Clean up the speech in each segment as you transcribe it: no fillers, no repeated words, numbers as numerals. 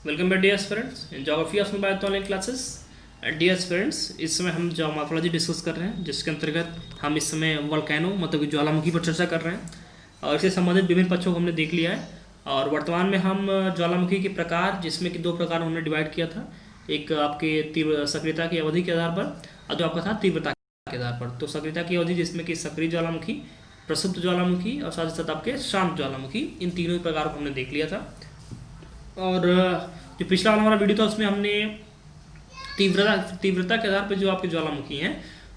Welcome back dear students in geography of mobile online classes. Dear students, इस समय हम जो मॉर्फोलॉजी डिस्कस कर रहे हैं, जिसके अंतर्गत हम इस समय वोल्केनो मतलब कि ज्वालामुखी पर चर्चा कर रहे हैं और इससे संबंधित विभिन्न पक्षों को हमने देख लिया है। और वर्तमान में हम ज्वालामुखी के प्रकार, जिसमें कि दो प्रकार हमने डिवाइड किया था, एक आपके तीव्र सक्रियता की अवधि के आधार पर और जो आपका था तीव्रता के आधार पर। तो सक्रियता की अवधि जिसमें कि सक्रिय ज्वालामुखी, प्रसुप्त ज्वालामुखी और साथ ही साथ आपके शांत ज्वालामुखी, इन तीनों प्रकार को हमने देख लिया था। और जो पिछला वाला हमारा वीडियो था उसमें हमने तीव्रता के आधार पर जो आपके ज्वालामुखी हैं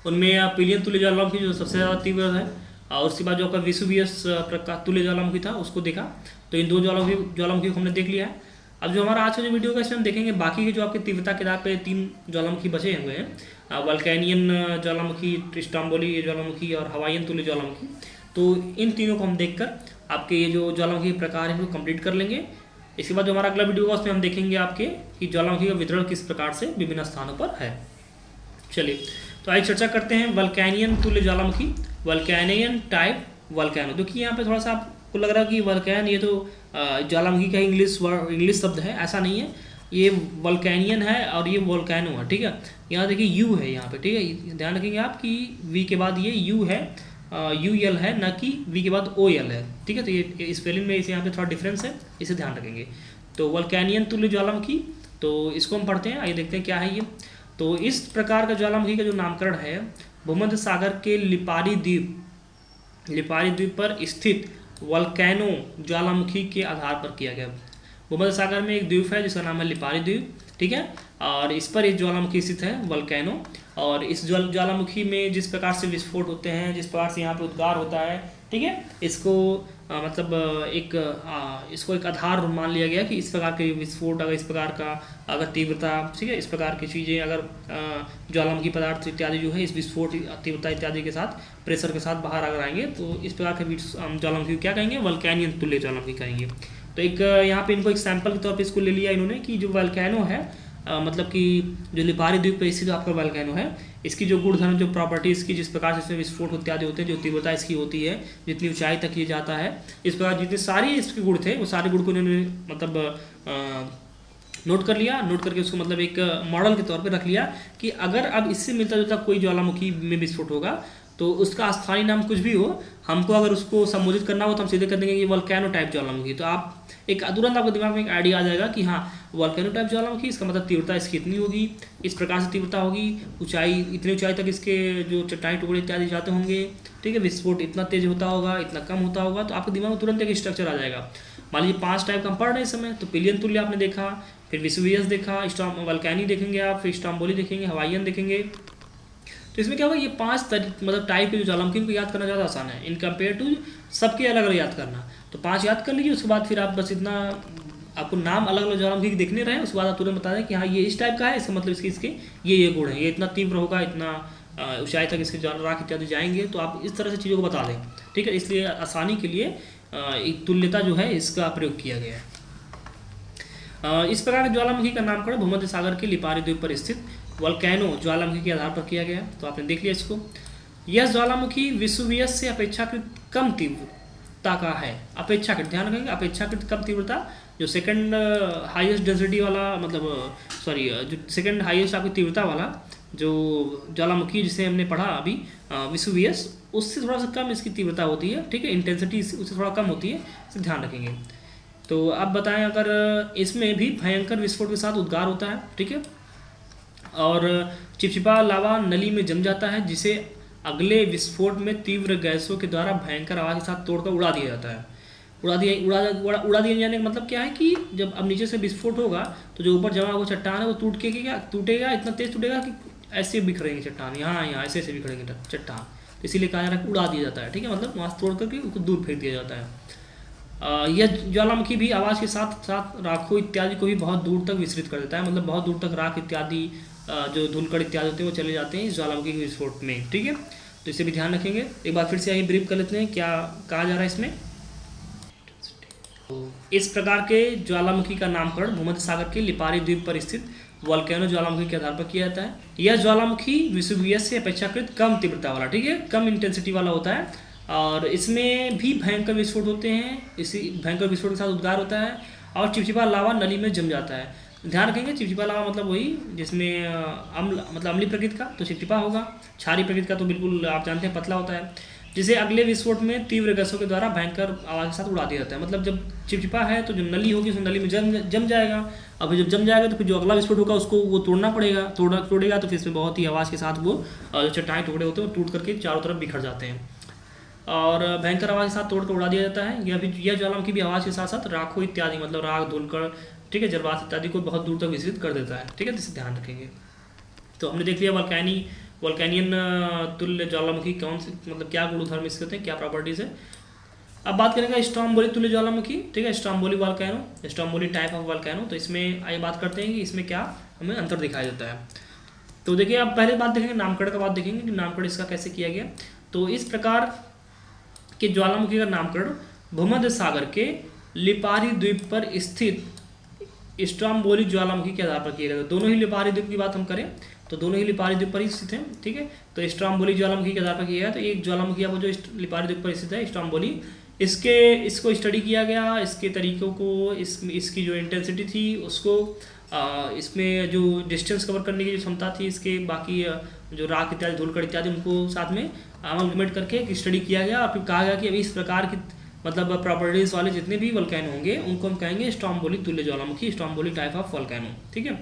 उनमें पिलियन तुल्य ज्वालामुखी जो सबसे ज़्यादा तीव्र है, और उसके बाद जो आपका वेसुवियस प्रकार तुल्य ज्वालामुखी था उसको देखा। तो इन दो ज्वालामुखी को हमने देख लिया है। अब जो हमारा आज का जो वीडियो का इसमें हम देखेंगे बाकी के जो आपके तीव्रता के आधार पर तीन ज्वालामुखी बचे हुए हैं, वल्केनियन ज्वालामुखी, स्ट्रोम्बोली ज्वालामुखी और हवाईयन तुल्य ज्वालामुखी। तो इन तीनों को हम देखकर आपके ये जो ज्वालामुखी प्रकार है वो कंप्लीट कर लेंगे। इसके बाद जो हमारा अगला वीडियो होगा उसमें हम देखेंगे आपके कि ज्वालामुखी का वितरण किस प्रकार से विभिन्न स्थानों पर है। चलिए, तो आज चर्चा करते हैं वल्केनियन तुल्य ज्वालामुखी, वल्केनियन टाइप वल्केनो। देखिए यहाँ पे थोड़ा सा आपको लग रहा है कि वल्कैन ये तो ज्वालामुखी का इंग्लिश शब्द है, ऐसा नहीं है। ये वल्केनियन है और ये वोल्केनो है, ठीक है। यहाँ देखिए यू है यहाँ पे, ठीक है, ध्यान रखेंगे आप कि वी के बाद ये यू है, यू एल है, न कि वी के बाद ओ एल है, ठीक है। तो ये स्पेलिंग में इसे यहाँ पे थोड़ा डिफरेंस है, इसे ध्यान रखेंगे। तो वल्केनियन तुल्य ज्वालामुखी, तो इसको हम पढ़ते हैं, आइए देखते हैं क्या है ये। तो इस प्रकार का ज्वालामुखी का जो नामकरण है भूमध्य सागर के लिपारी द्वीप पर स्थित वल्केनो ज्वालामुखी के आधार पर किया गया। भूमध्य सागर में एक द्वीप है जिसका नाम है लिपारी द्वीप, ठीक है, और इस पर एक ज्वालामुखी स्थित है वल्केनो। और इस ज्वालामुखी में जिस प्रकार से विस्फोट होते हैं, जिस प्रकार से यहाँ पे उद्गार होता है, ठीक है, इसको इसको एक आधार मान लिया गया कि इस प्रकार के विस्फोट, अगर इस प्रकार का अगर तीव्रता, ठीक है, इस प्रकार की चीज़ें अगर ज्वालामुखी पदार्थ इत्यादि जो है इस विस्फोट तीव्रता इत्यादि के साथ, प्रेशर के साथ बाहर अगर आएंगे तो इस प्रकार के ज्वालामुखी क्या कहेंगे, वल्केनियन तुल्य ज्वालामुखी कहेंगे। तो एक यहाँ पे इनको एक सैंपल के तौर पर इसको ले लिया इन्होंने कि जो वल्केनो है, मतलब कि जो लिपारी द्वीप पर स्थित आपका वल्केनो है, इसकी जो गुणधर्म, जो प्रॉपर्टीज़ की, जिस प्रकार से इसमें विस्फोट इत्यादि होते हैं, जो तीव्रता इसकी होती है, जितनी ऊंचाई तक ये जाता है, इस प्रकार जितने सारी इसके गुण थे वो सारे गुण को उन्होंने मतलब नोट कर लिया। नोट करके उसको मतलब एक मॉडल के तौर पे रख लिया कि अगर अब इससे मिलता जुलता कोई ज्वालामुखी में विस्फोट होगा तो उसका स्थानीय नाम कुछ भी हो, हमको अगर उसको संबोधित करना हो तो हम सीधे कर देंगे कि वल्केनो टाइप ज्वालामुखी। तो आप एक तुरंत आपके दिमाग में एक आइडिया आ जाएगा कि हाँ, वल्केनो टाइप ज्वालामुखी, इसका मतलब तीव्रता इसकी इतनी होगी, इस प्रकार से तीव्रता होगी, ऊंचाई इतनी ऊंचाई तक इसके जो चट्टानी टुकड़े इत्यादि जाते होंगे, ठीक है, विस्फोट इतना तेज होता होगा, इतना कम होता होगा। तो आपके दिमाग में तुरंत एक स्ट्रक्चर आ जाएगा। मान लीजिए 5 टाइप का हम पढ़ रहे हैं इस समय, तो पिलियन तुल्य आपने देखा, फिर वेसुवियस देखा, वल्केनी देखेंगे आप, फिर स्ट्रोम्बोली देखेंगे, हवाईयन देखेंगे। तो इसमें क्या होगा, ये 5 मतलब टाइप के जो ज्वालामुखी को याद करना ज़्यादा आसान है इन कंपेयर टू सबके अलग अलग याद करना। तो 5 याद कर लीजिए, उसके बाद फिर आप बस इतना आपको नाम अलग अलग ज्वालामुखी देखने रहे, उसके बाद आप तुरंत बता दें कि हाँ ये इस टाइप का है, इसका मतलब इसके ये गुण है, ये इतना तीव्र होगा, इतना ऊंचाई तक इसके राख इत्यादि जाएंगे। तो आप इस तरह से चीज़ों को बता दें, ठीक है। इसलिए आसानी के लिए एक तुल्यता जो है इसका प्रयोग किया गया है। इस प्रकार के ज्वालामुखी का नामकरण भूमध्य सागर के लिपारी द्वीप पर स्थित वल्केनो ज्वालामुखी के आधार पर किया गया। तो आपने देख लिया इसको। यह ज्वालामुखी वेसुवियस से अपेक्षाकृत कम तीव्रता का है। अपेक्षाकृत, ध्यान रखेंगे, अपेक्षाकृत कम तीव्रता। जो सेकंड हाईएस्ट डेंसिटी वाला, मतलब जो सेकंड हाईएस्ट आपकी तीव्रता वाला जो ज्वालामुखी जिसे हमने पढ़ा अभी, वेसुवियस, उससे थोड़ा सा कम इसकी तीव्रता होती है, ठीक है, इंटेंसिटी उससे थोड़ा कम होती है, इसे ध्यान रखेंगे। तो अब बताएं, अगर इसमें भी भयंकर विस्फोट के साथ उद्गार होता है, ठीक है, और चिपचिपा लावा नली में जम जाता है, जिसे अगले विस्फोट में तीव्र गैसों के द्वारा भयंकर आवाज के साथ तोड़कर उड़ा दिया जाता है। उड़ा दिया जाने का मतलब क्या है कि जब अब नीचे से विस्फोट होगा तो जो ऊपर जमा हुआ चट्टान है वो टूटेगा, इतना तेज टूटेगा कि ऐसे बिखरेंगे चट्टान, यहाँ ऐसे ऐसे बिखरेंगे चट्टान। तो इसीलिए कहा जा रहा है कि उड़ा दिया जाता है, ठीक है, मतलब वहाँ तोड़ करके उसको दूर फेंक दिया जाता है। यह ज्वालामुखी भी आवाज़ के साथ साथ राखों इत्यादि को भी बहुत दूर तक विस्तृत कर देता है, मतलब बहुत दूर तक राख इत्यादि जो धूलकण इत्यादि होते हैं वो चले जाते हैं इस ज्वालामुखी के विस्फोट में, ठीक है। तो इसे भी ध्यान रखेंगे। एक बार फिर से यही ब्रीफ कर लेते हैं क्या कहा जा रहा है इसमें। तो इस प्रकार के ज्वालामुखी का नामकरण भूमध्य सागर के लिपारी द्वीप पर स्थित वोल्केनो ज्वालामुखी के आधार पर किया जाता है। यह ज्वालामुखी वेसुवियस से अपेक्षाकृत कम तीव्रता वाला, ठीक है, कम इंटेंसिटी वाला होता है और इसमें भी भयंकर विस्फोट होते हैं। इसी भयंकर विस्फोट के साथ उद्गार होता है और चिपचिपा लावा नली में जम जाता है। ध्यान रखेंगे, चिपचिपा लावा मतलब वही जिसमें अम्ल मतलब अम्लीय प्रकृति का तो चिपचिपा होगा, क्षारीय प्रकृति का तो बिल्कुल आप जानते हैं पतला होता है, जिसे अगले विस्फोट में तीव्र गैसों के द्वारा भयंकर आवाज़ के साथ उड़ा दिया जाता है। मतलब जब चिपचिपा है तो जो नली होगी उस नली में जम जाएगा, अब जब जम जाएगा तो फिर जो अगला विस्फोट होगा उसको वो तोड़ना पड़ेगा, तोड़ेगा तो फिर इसमें बहुत ही आवाज़ के साथ वो जो चट्टाने टुकड़े होते हैं वो टूट करके चारों तरफ बिखर जाते हैं और भयंकर आवाज़ के साथ तोड़ कर उड़ा दिया जाता है। यह ज्वालामुखी भी आवाज़ के साथ साथ राखों इत्यादि मतलब राख धूलकण, ठीक है, जलवाष्प इत्यादि को बहुत दूर तक विस्तृत कर देता है। ठीक है, जिससे ध्यान रखेंगे। तो हमने देख लिया वल्केनियन तुल्य ज्वालामुखी कौन से मतलब क्या गुणधर्म इसके होते हैं, क्या प्रॉपर्टीज है। अब बात करेंगे स्ट्रोम्बोली तुल्य ज्वालामुखी। ठीक है, Stromboli volcano, Stromboli type of volcano. तो इसमें आइए बात करते हैं कि इसमें क्या हमें अंतर दिखाई देता है। तो देखिए, अब पहले बात देखेंगे नामकरण का, बात देखेंगे कि नामकरण इसका कैसे किया गया। तो इस प्रकार के ज्वालामुखी का नामकरण भूमध्य सागर के लिपारी द्वीप पर स्थित स्ट्रोम्बोली ज्वालामुखी के आधार पर किया गया। दोनों ही लिपारी द्वीप की बात हम करें तो दोनों ही लिपारी द्वीप पर ही स्थित है। ठीक है, तो स्ट्रोम्बोली ज्वालामुखी के आधार पर किया गया। तो एक ज्वालामुखी वो जो लिपारी द्वीप पर स्थित है स्ट्रोम्बोली, इसको स्टडी किया गया, इसके तरीकों को, इसकी जो इंटेंसिटी थी उसको, इसमें जो डिस्टेंस कवर करने की जो क्षमता थी, इसके बाकी जो राख इत्यादि धूलकण इत्यादि उनको साथ में अमलगमेंट करके स्टडी किया गया और फिर कहा गया कि अभी इस प्रकार की मतलब प्रॉपर्टीज वाले जितने भी वोल्केनो होंगे उनको हम कहेंगे स्ट्रोम्बोली तुल्य ज्वालामुखी, स्ट्रोम्बोली टाइप ऑफ वोल्केनो। ठीक है,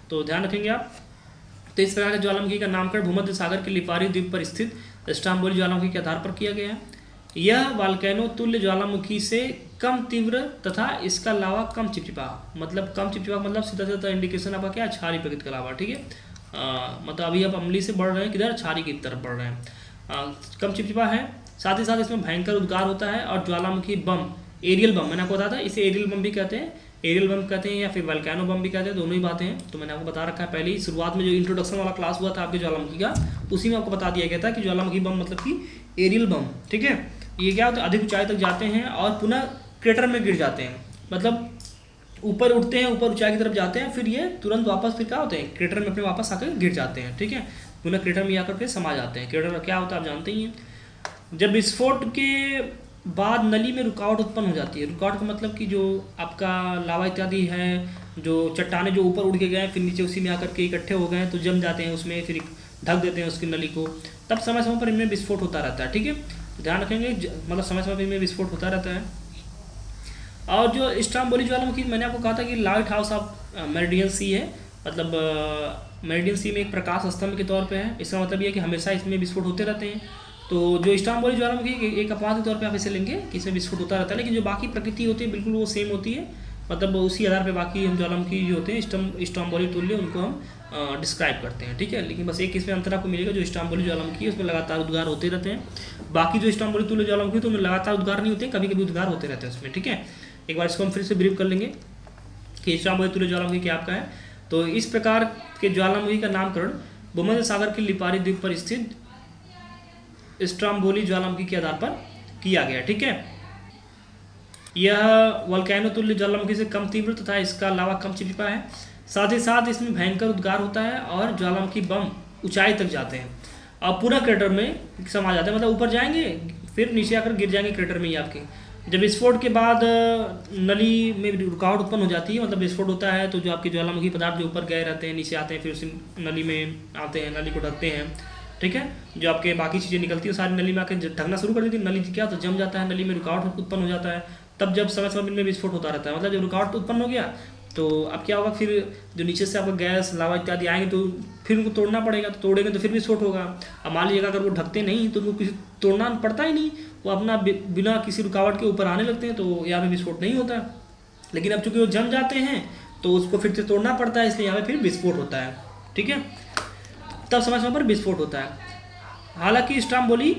तो ध्यान रखेंगे आप। तो इस प्रकार के ज्वालामुखी का नामकरण भूमध्य सागर के लिपारी द्वीप पर स्थित स्ट्रोम्बोली ज्वालामुखी के आधार पर किया गया है। यह वोल्केनो तुल्य ज्वालामुखी से कम तीव्र तथा इसका लावा कम चिपचिपा, मतलब कम चिपचिपा मतलब सीधा सीधा इंडिकेशन आपका क्या, क्षारीय प्रकृति का लावा। ठीक है, मतलब अभी आप अम्लीय से बढ़ रहे हैं, किधर, क्षारीय की तरफ बढ़ रहे हैं, कम चिपचिपा है। साथ ही साथ इसमें भयंकर उद्गार होता है और ज्वालामुखी बम, एरियल बम, मैंने आपको बताया था, इसे एरियल बम भी कहते हैं, एरियल बम कहते हैं या फिर वोल्केनो बम भी कहते हैं, दोनों ही बातें हैं। तो मैंने आपको बता रखा है पहले ही शुरुआत में जो इंट्रोडक्शन वाला क्लास हुआ था आपके ज्वालामुखी का, उसी में आपको बता दिया गया था कि ज्वालामुखी बम मतलब कि एरियल बम। ठीक है, ये क्या होता है, अधिक ऊंचाई तक जाते हैं और पुनः क्रेटर में गिर जाते हैं, मतलब ऊपर उठते हैं, ऊपर ऊंचाई की तरफ जाते हैं, फिर ये तुरंत वापस फिर क्या होते हैं, क्रेटर में अपने वापस आकर गिर जाते हैं। ठीक है, पुनः क्रेटर में आकर के समा जाते हैं। क्रेटर क्या होता है आप जानते ही हैं। जब विस्फोट के बाद नली में रुकावट उत्पन्न हो जाती है, रुकावट का मतलब कि जो आपका लावा इत्यादि है, जो चट्टाने जो ऊपर उड़ के गए फिर नीचे उसी में आकर के इकट्ठे हो गए तो जम जाते हैं उसमें, फिर ढक देते हैं उसकी नली को, तब समय समय पर इनमें विस्फोट होता रहता है। ठीक है, ध्यान रखेंगे, मतलब समय समय पर इनमें विस्फोट होता रहता है। और जो स्ट्रोम्बोली ज्वालामुखी मैंने आपको कहा था कि लाइट हाउस ऑफ मेरिडियन सी है, मतलब मेरिडियन सी में एक प्रकाश स्तंभ के तौर पे है। इसका मतलब ये है कि हमेशा इसमें विस्फोट होते रहते हैं। तो जो स्ट्रोम्बोली ज्वालामुखी एक अपवाद के तौर पे आप इसे लेंगे कि इसमें विस्फोट होता रहता है, लेकिन जो बाकी प्रकृति होती है बिल्कुल वो सेम होती है, मतलब उसी आधार पे बाकी हम ज्वालामुखी जो होते हैं स्ट्रोम्बोली तुल्य उनको हम डिस्क्राइब करते हैं। ठीक है, लेकिन बस एक इसमें अंतर आपको मिलेगा, जो स्ट्रोम्बोली ज्वालामुखी है उसमें लगातार उद्गार होते रहते हैं, बाकी जो स्ट्रोम्बोली तुल्य ज्वालामुखी तो उनमें लगातार उद्गार नहीं होते, कभी कभी उद्गार होते रहते हैं उसमें। ठीक है, एक बार इसको हम फिर से ब्रीफ कर लेंगे कि स्ट्रोम्बोली तुल्य ज्वालामुखी क्या आपका है। तो इस प्रकार के ज्वालामुखी का नामकरण भूमध्य सागर के लिपारी द्वीप पर स्थित स्ट्रोम्बोली ज्वालामुखी के आधार पर किया गया। ठीक है, यह वोल्केनो तुल्य ज्वालामुखी से कम तीव्र तथा इसका लावा कम चिपचिपा है। साथ ही साथ इसमें भयंकर उद्गार होता है और ज्वालामुखी बम ऊंचाई तक जाते हैं और पूरा क्रेटर में समा जाते हैं, मतलब ऊपर जाएंगे फिर नीचे आकर गिर जाएंगे क्रेटर में ही आपके। जब विस्फोट के बाद नली में रुकावट उत्पन्न हो जाती है, मतलब विस्फोट होता है तो जो आपके ज्वालामुखी पदार्थ जो ऊपर गए रहते हैं नीचे आते हैं, फिर उसी नली में आते हैं, नली को ढकते हैं। ठीक है, जो आपके बाकी चीज़ें निकलती है सारी नली में आकर ढकना शुरू कर देती है, नली क्या तो जम जाता है, नली में रुकावट उत्पन्न हो जाता है। तब जब समय समय में विस्फोट होता रहता है, मतलब जब रुकावट उत्पन्न हो गया तो अब क्या होगा, फिर जो नीचे से आपका गैस लावा इत्यादि आएंगे तो फिर उनको तोड़ना पड़ेगा, तो तोड़ेंगे तो फिर विस्फोट होगा। अब मान लीजिएगा अगर वो ढकते नहीं तो उनको किसी तोड़ना पड़ता ही नहीं, वो अपना बिना किसी रुकावट के ऊपर आने लगते हैं, तो यहाँ पे विस्फोट नहीं होता। लेकिन अब चूंकि वो जम जाते हैं तो उसको फिर से तोड़ना पड़ता है, इसलिए यहाँ पे फिर विस्फोट होता है। ठीक है, तब समय समय पर विस्फोट होता है। हालांकि स्ट्रोम्बोली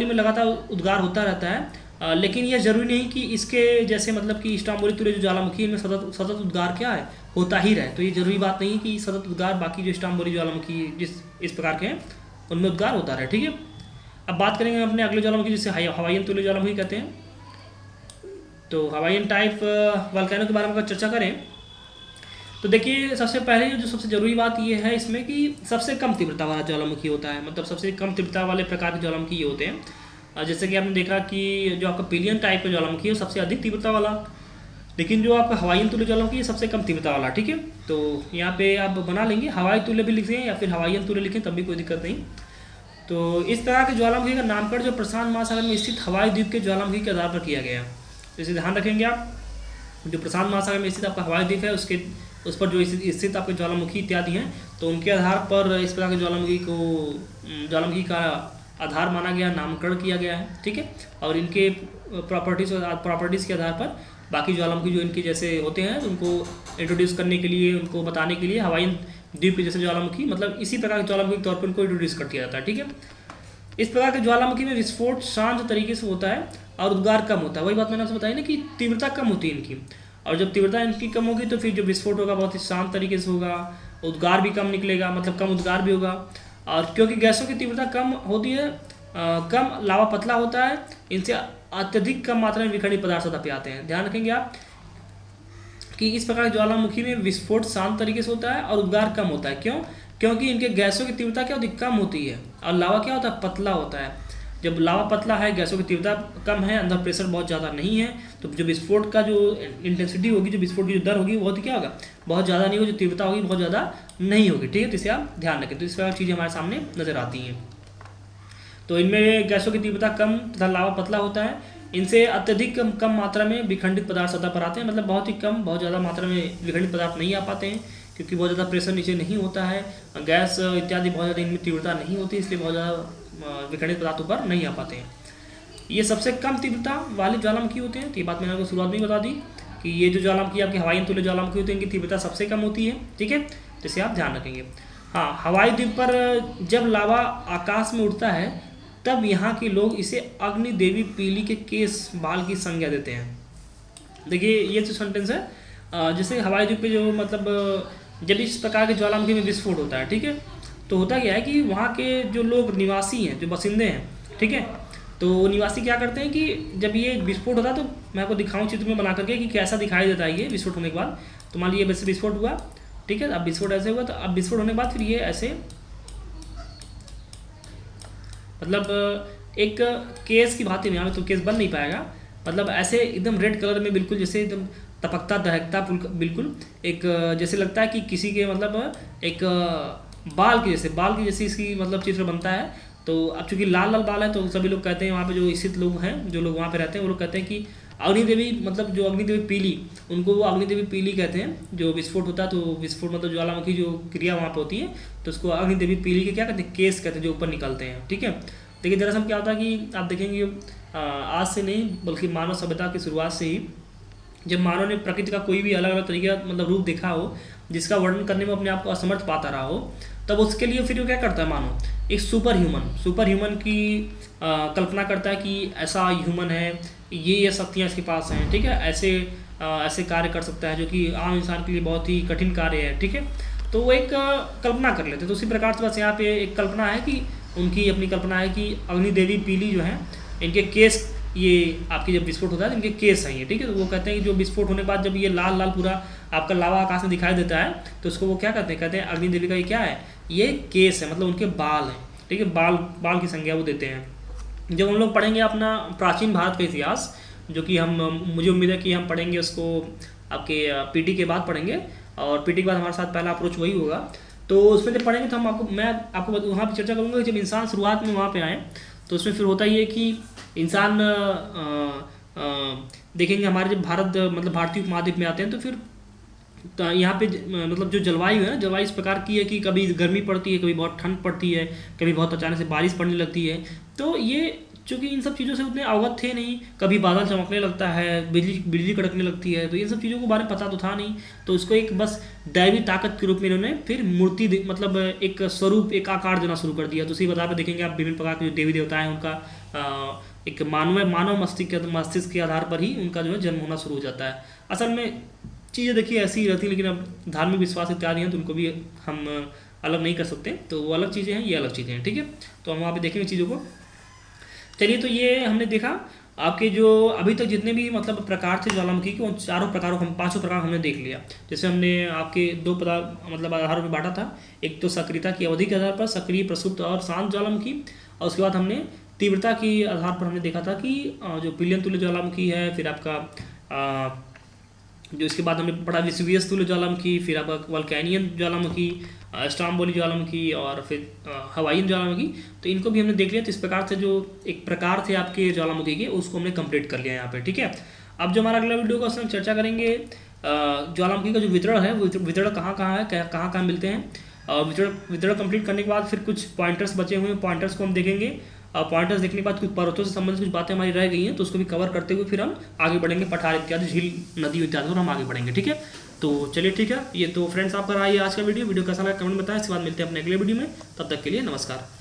में लगातार उद्गार होता रहता है, लेकिन यह जरूरी नहीं कि इसके जैसे मतलब कि स्ट्रोम्बोली तुल्य जो ज्वालामुखी में सतत उद्गार क्या है होता ही रहे, तो ये जरूरी बात नहीं कि सतत उद्गार बाकी जो स्ट्रोम्बोली ज्वालामुखी जिस इस प्रकार के हैं उनमें उद्गार होता रहे। ठीक है, अब बात करेंगे अपने अगले ज्वालामुखी जिसे हवाईयन तुल्य ज्वालामुखी कहते हैं। तो हवाईयन टाइप वोल्केनो के बारे में अगर चर्चा करें तो देखिए, सबसे पहले जो सबसे जरूरी बात यह है इसमें कि सबसे कम तीव्रता वाला ज्वालामुखी होता है, मतलब सबसे कम तीव्रता वाले प्रकार के ज्वालामुखी ये होते हैं। जैसे कि आपने देखा कि जो आपका पिलियन टाइप का ज्वालामुखी है सबसे अधिक तीव्रता वाला, लेकिन जो आपका हवाई तुल्य ज्वालामुखी ये सबसे कम तीव्रता वाला, ठीक है। तो यहाँ पे आप बना लेंगे, हवाई तुल्य भी लिखें या फिर हवाई तुल्य लिखें तब भी कोई दिक्कत नहीं। तो इस तरह के ज्वालामुखी का नामकरण जो प्रशांत महासागर में स्थित हवाई द्वीप के ज्वालामुखी के आधार पर किया गया। तो इसे ध्यान रखेंगे आप, जो प्रशांत महासागर में स्थित आपका हवाई द्वीप है उस पर जो स्थित आपके ज्वालामुखी इत्यादि हैं, तो उनके आधार पर इस प्रकार के ज्वालामुखी का आधार माना गया, नामकरण किया गया है, ठीक है। और इनके प्रॉपर्टीज़ के आधार पर बाकी ज्वालामुखी जो इनके जैसे होते हैं उनको इंट्रोड्यूस करने के लिए, उनको बताने के लिए हवाई द्वीप के जैसे ज्वालामुखी, मतलब इसी प्रकार के ज्वालामुखी के तौर पर उनको इंट्रोड्यूस कर दिया जाता है, ठीक है। इस प्रकार के ज्वालामुखी में विस्फोट शांत तरीके से होता है और उद्गार कम होता है। वही बात मैंने आपसे बताई ना कि तीव्रता कम होती है इनकी, और जब तीव्रता इनकी कम होगी तो फिर जो विस्फोट होगा बहुत ही शांत तरीके से होगा, उद्गार भी कम निकलेगा, मतलब कम उद्गार भी होगा। और क्योंकि गैसों की तीव्रता कम होती है, कम लावा पतला होता है, इनसे अत्यधिक कम मात्रा में विखंडित पदार्थ सतह पे आते हैं। ध्यान रखेंगे आप कि इस प्रकार ज्वालामुखी में विस्फोट शांत तरीके से होता है और उद्गार कम होता है। क्यों? क्योंकि इनके गैसों की तीव्रता क्या होती है, कम होती है, और लावा क्या होता है, पतला होता है। जब लावा पतला है, गैसों की तीव्रता कम है, अंदर प्रेशर बहुत ज़्यादा नहीं है, तो जो विस्फोट का जो इंटेंसिटी होगी, जो विस्फोट की जो दर होगी, बहुत क्या होगा, बहुत ज़्यादा नहीं होगी, जो तीव्रता होगी बहुत ज़्यादा नहीं होगी, ठीक है। तो इसे आप ध्यान रखें। तो इस प्रकार चीज़ें हमारे सामने नजर आती हैं। तो इनमें गैसों की तीव्रता कम तथा लावा पतला होता है, इनसे अत्यधिक कम मात्रा में विखंडित पदार्थ सतह पर आते हैं, मतलब बहुत ही कम, बहुत ज़्यादा मात्रा में विखंडित पदार्थ नहीं आ पाते हैं, क्योंकि बहुत ज़्यादा प्रेशर नीचे नहीं होता है, गैस इत्यादि बहुत ज़्यादा इनमें तीव्रता नहीं होती, इसलिए बहुत ज़्यादा विखंडित पदार्थ ऊपर नहीं आ पाते हैं। ये सबसे कम तीव्रता वाले ज्वालामुखी होते हैं। तो ये बात मैंने आपको शुरुआत में ही बता दी कि ये जो ज्वालामुखी आपके हवाई तुल्य ज्वालामुखी होते हैं, इनकी तीव्रता सबसे कम होती है, ठीक है। तो इसे आप ध्यान रखेंगे। हाँ, हवाई द्वीप पर जब लावा आकाश में उड़ता है तब यहाँ के लोग इसे अग्नि देवी पीली के केस बाल की संज्ञा देते हैं। देखिए ये जो सेंटेंस है, जैसे हवाई द्वीप पे जो मतलब जब इस प्रकार के ज्वालामुखी में विस्फोट होता है, ठीक है, तो होता क्या है कि वहाँ के जो लोग निवासी हैं, जो बसिंदे हैं, ठीक है, तो निवासी क्या करते हैं कि जब ये विस्फोट होता है, तो मैं आपको दिखाऊं चित्र में बना करके कि कैसा दिखाई देता है ये विस्फोट होने के बाद। तो मान लीजिए वैसे विस्फोट हुआ, ठीक है, अब विस्फोट ऐसे हुआ, तो अब विस्फोट होने के बाद फिर ये ऐसे मतलब एक केस की भांति में, यहाँ तो केस बन नहीं पाएगा, मतलब ऐसे एकदम रेड कलर में, बिल्कुल जैसे एकदम टपकता दहकता बिल्कुल, एक जैसे लगता है कि किसी के मतलब एक बाल की जैसे इसकी मतलब चित्र बनता है। तो अब चूंकि लाल लाल बाल है, तो सभी लोग कहते हैं, वहाँ पे जो स्थित लोग हैं, जो लोग वहाँ पे रहते हैं, वो लोग कहते हैं कि अग्निदेवी, मतलब जो अग्निदेवी पीली, उनको वो अग्निदेवी पीली कहते हैं। जो विस्फोट होता है, तो विस्फोट मतलब ज्वालामुखी जो क्रिया वहाँ पे होती है, तो उसको अग्निदेवी पीली के क्या कहते हैं, केस कहते हैं, जो ऊपर निकलते हैं, ठीक है। देखिए दरअसल क्या होता है कि आप देखेंगे आज से नहीं बल्कि मानव सभ्यता की शुरुआत से ही, जब मानव ने प्रकृति का कोई भी अलग अलग तरीके का मतलब रूप देखा हो, जिसका वर्णन करने में अपने आप को असमर्थ पाता रहा हो, तब उसके लिए फिर वो क्या करता है, मानव एक सुपर ह्यूमन की कल्पना करता है कि ऐसा ह्यूमन है, ये शक्तियाँ इसके पास हैं, ठीक है, ऐसे कार्य कर सकता है जो कि आम इंसान के लिए बहुत ही कठिन कार्य है, ठीक है। तो वो एक कल्पना कर लेते हैं। तो उसी प्रकार से बस यहाँ पे एक कल्पना है कि उनकी अपनी कल्पना है कि अग्निदेवी पीली जो है, इनके केस, ये आपकी जब विस्फोट होता है तो इनके केस हैं ये, ठीक है। तो वो कहते हैं कि जो विस्फोट होने के बाद जब ये लाल लाल पूरा आपका लावा आकाश में दिखाई देता है, तो उसको वो क्या कहते हैं अग्निदेवी का ये क्या है, ये केस है, मतलब उनके बाल हैं, ठीक है, बाल की संज्ञा वो देते हैं। जब हम लोग पढ़ेंगे अपना प्राचीन भारत का इतिहास, जो कि मुझे उम्मीद है कि हम पढ़ेंगे उसको आपके पीटी के बाद पढ़ेंगे, और पीटी के बाद हमारे साथ पहला अप्रोच वही होगा। तो उसमें जब पढ़ेंगे तो मैं आपको वहाँ पर चर्चा करूँगा कि जब इंसान शुरुआत में वहाँ पे आए, तो उसमें फिर होता ही है कि इंसान देखेंगे हमारे जब भारत मतलब भारतीय उपमहाद्वीप में आते हैं, तो फिर यहाँ पे मतलब जो जलवायु है ना, जलवायु इस प्रकार की है कि कभी गर्मी पड़ती है, कभी बहुत ठंड पड़ती है, कभी बहुत अचानक से बारिश पड़ने लगती है। तो ये चूँकि इन सब चीज़ों से उतने अवगत थे नहीं, कभी बादल चमकने लगता है, बिजली कड़कने लगती है, तो इन सब चीज़ों के बारे में पता तो था नहीं। तो उसको एक बस दैवी ताकत के रूप में इन्होंने फिर मूर्ति मतलब एक स्वरूप, एक आकार देना शुरू कर दिया। तो उसी बता पे देखेंगे आप विभिन्न प्रकार के जो देवी देवता हैं, उनका एक मानव मस्तिष्क के आधार पर ही उनका जो है जन्म होना शुरू हो जाता है। असल में चीज़ें देखिए ऐसी ही रहती है, लेकिन अब धार्मिक विश्वास इत्यादि हैं, तो उनको भी हम अलग नहीं कर सकते। तो वो अलग चीज़ें हैं, ये अलग चीज़ें हैं, ठीक है। तो हम वहाँ पे देखेंगे चीज़ों को। चलिए, तो ये हमने देखा आपके जो अभी तक जितने भी मतलब प्रकार थे ज्वालामुखी के, उन चारों प्रकारों हम पांचों प्रकार हमने देख लिया। जैसे हमने आपके दो मतलब आधारों में बांटा था, एक तो सक्रियता की अवधि के आधार पर सक्रिय, प्रसुप्त और शांत ज्वालामुखी, और उसके बाद हमने तीव्रता की आधार पर हमने देखा था कि जो पिलियन तुल्य ज्वालामुखी है, फिर आपका जो इसके बाद हमने पढ़ा वेसुवियस तुल्य ज्वालामुखी, फिर आपका वल्केनियन ज्वालामुखी, स्ट्रोम्बोली ज्वालामुखी और फिर हवाईयन ज्वालामुखी। तो इनको भी हमने देख लिया। तो इस प्रकार से जो एक प्रकार थे आपके ज्वालामुखी के, उसको हमने कंप्लीट कर लिया यहाँ पे, ठीक है। अब जो हमारा अगला वीडियो का उसमें हम चर्चा करेंगे ज्वालामुखी का जो वितरण है, वितरण कहाँ कहाँ है, कहाँ कहाँ मिलते हैं। वितरण कंप्लीट करने के बाद फिर कुछ पॉइंटर्स बचे हुए हैं, पॉइंटर्स को हम देखेंगे। पॉइंटर्स देखने के बाद कुछ पर्वतों से संबंधित कुछ बातें हमारी रह गई हैं, तो उसको भी कवर करते हुए फिर हम आगे बढ़ेंगे, पठार इत्यादि, झील, नदी इत्यादि और हम आगे बढ़ेंगे, ठीक है। तो चलिए ठीक है। ये तो फ्रेंड्स आपका रहा ये आज का वीडियो कैसा लगा कमेंट में बताएं। इसके बाद मिलते हैं अपने अगले वीडियो में, तब तक के लिए नमस्कार।